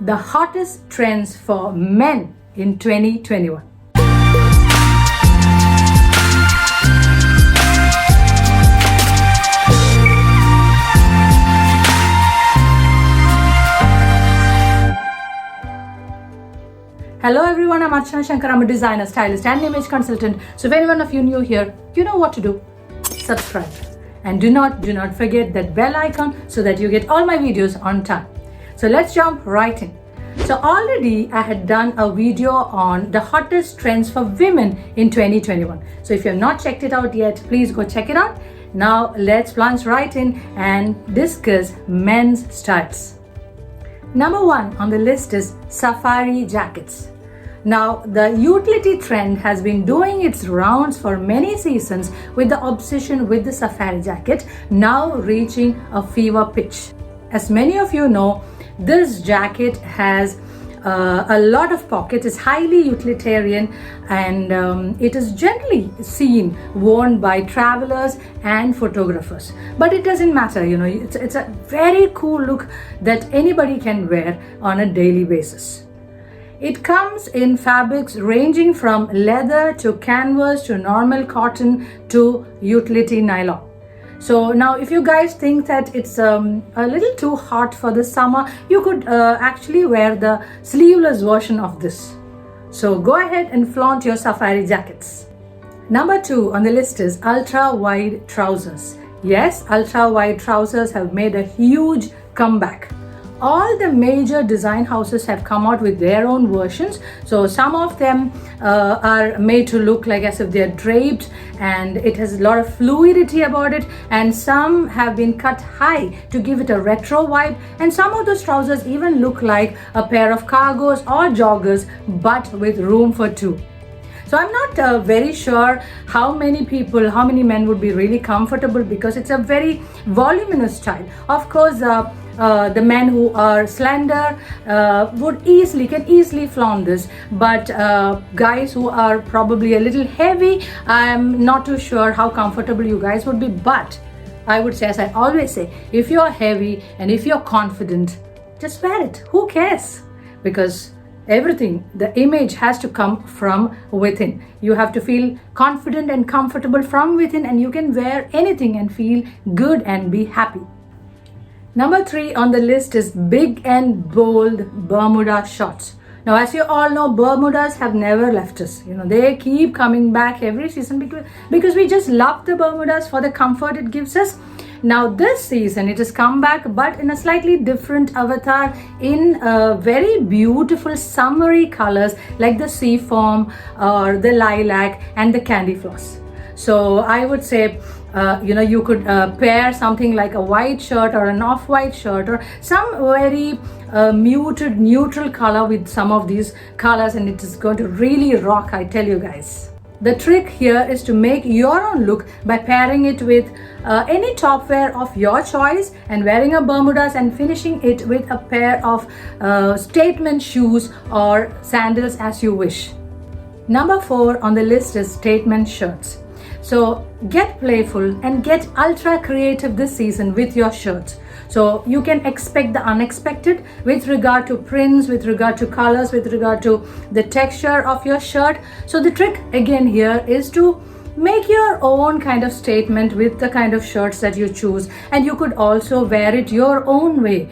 the hottest trends for men in 2021. Hello everyone, I'm Archana Shankar. I'm a designer, stylist and image consultant. So if any one of you new here, you know what to do. Subscribe. And do not forget that bell icon so that you get all my videos on time. So let's jump right in. So already I had done a video on the hottest trends for women in 2021. So if you have not checked it out yet, please go check it out. Now let's plunge right in and discuss men's styles. Number 1 on the list is safari jackets. Now, the utility trend has been doing its rounds for many seasons with the obsession with the safari jacket now reaching a fever pitch. As many of you know, this jacket has a lot of pockets, is highly utilitarian, and it is generally seen worn by travelers and photographers. But it doesn't matter, you know, it's a very cool look that anybody can wear on a daily basis. It comes in fabrics ranging from leather to canvas to normal cotton to utility nylon. So now if you guys think that it's a little too hot for the summer, you could actually wear the sleeveless version of this. So go ahead and flaunt your safari jackets. Number 2 on the list is ultra wide trousers. Yes, ultra wide trousers have made a huge comeback. All the major design houses have come out with their own versions. So some of them are made to look like as if they're draped, and it has a lot of fluidity about it, and some have been cut high to give it a retro vibe, and some of those trousers even look like a pair of cargos or joggers but with room for two. So I'm not very sure how many men would be really comfortable, because it's a very voluminous style. Of course, the men who are slender can easily flaunt this, but guys who are probably a little heavy, I'm not too sure how comfortable you guys would be. But I would say, as I always say, if you're heavy and if you're confident, just wear it. Who cares? Because everything, the image has to come from within. You have to feel confident and comfortable from within, and you can wear anything and feel good and be happy. Number 3 on the list is big and bold Bermuda shorts. Now, as you all know, Bermudas have never left us. You know, they keep coming back every season because we just love the Bermudas for the comfort it gives us. Now, this season it has come back, but in a slightly different avatar, in very beautiful summery colors like the sea foam or the lilac and the candy floss. So I would say, you could pair something like a white shirt or an off-white shirt or some very muted neutral color with some of these colors, and it is going to really rock, I tell you guys. The trick here is to make your own look by pairing it with any top wear of your choice and wearing a Bermudas and finishing it with a pair of statement shoes or sandals as you wish. Number 4 on the list is statement shirts. So get playful and get ultra creative this season with your shirts. So you can expect the unexpected with regard to prints, with regard to colors, with regard to the texture of your shirt. So the trick again here is to make your own kind of statement with the kind of shirts that you choose, and you could also wear it your own way.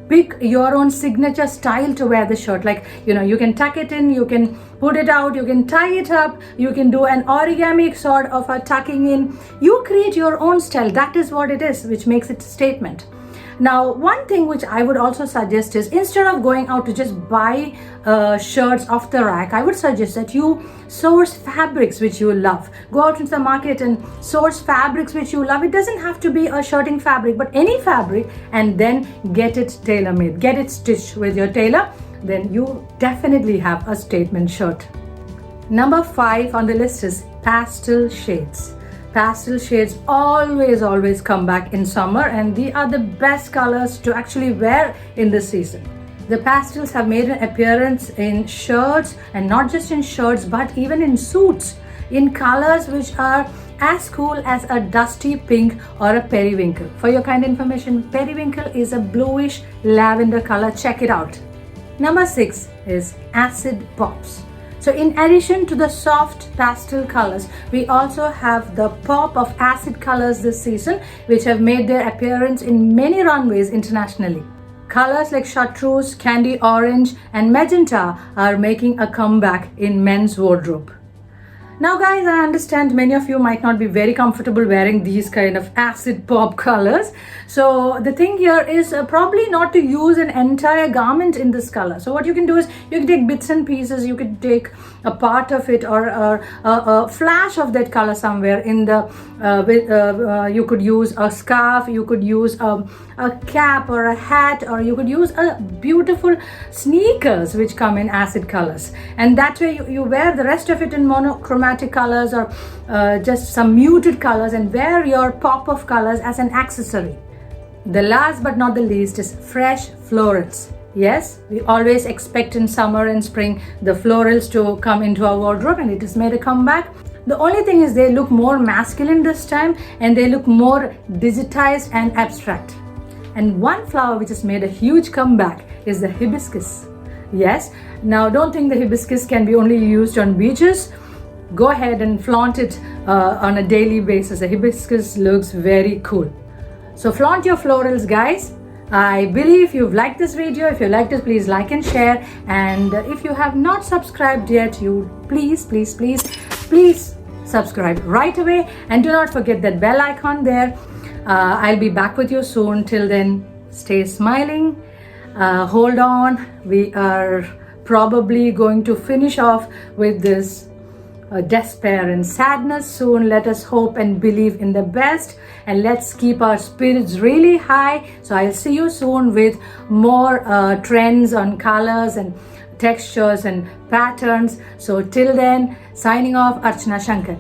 Pick your own signature style to wear the shirt. Like, you know, you can tuck it in, you can put it out, you can tie it up, you can do an origami sort of a tucking in. You create your own style. That is what it is, which makes it a statement. Now, one thing which I would also suggest is, instead of going out to just buy shirts off the rack, I would suggest that you source fabrics which you love. Go out into the market and source fabrics which you love. It doesn't have to be a shirting fabric, but any fabric, and then get it tailor-made, get it stitched with your tailor. Then you definitely have a statement shirt. Number 5 on the list is pastel shades. Pastel shades always come back in summer, and they are the best colors to actually wear in this season. The pastels have made an appearance in shirts, and not just in shirts but even in suits, in colors which are as cool as a dusty pink or a periwinkle. For your kind information, periwinkle is a bluish lavender color. Check it out. Number 6 is acid pops. So in addition to the soft pastel colors, we also have the pop of acid colors this season, which have made their appearance in many runways internationally. Colors like chartreuse, candy orange and magenta are making a comeback in men's wardrobe. Now guys, I understand many of you might not be very comfortable wearing these kind of acid pop colors. So the thing here is probably not to use an entire garment in this color. So what you can do is you can take bits and pieces, you can take a part of it or a flash of that color somewhere in the, you could use a scarf, you could use a cap or a hat, or you could use a beautiful sneakers which come in acid colors. And that way you wear the rest of it in monochromatic colors or just some muted colors and wear your pop of colors as an accessory. The last but not the least is fresh florals. Yes, we always expect in summer and spring the florals to come into our wardrobe, and it has made a comeback. The only thing is they look more masculine this time and they look more digitized and abstract. And one flower which has made a huge comeback is the hibiscus. Yes, now don't think the hibiscus can be only used on beaches. Go ahead and flaunt it on a daily basis. The hibiscus looks very cool. So flaunt your florals, guys. I believe you've liked this video. If you liked it, please like and share. And if you have not subscribed yet, you please subscribe right away. And do not forget that bell icon there. I'll be back with you soon. Till then, stay smiling. Hold on. We are probably going to finish off with this despair and sadness soon. Let us hope and believe in the best, and let's keep our spirits really high. So I'll see you soon with more trends on colors and textures and patterns. So till then, signing off, Archana Shankar.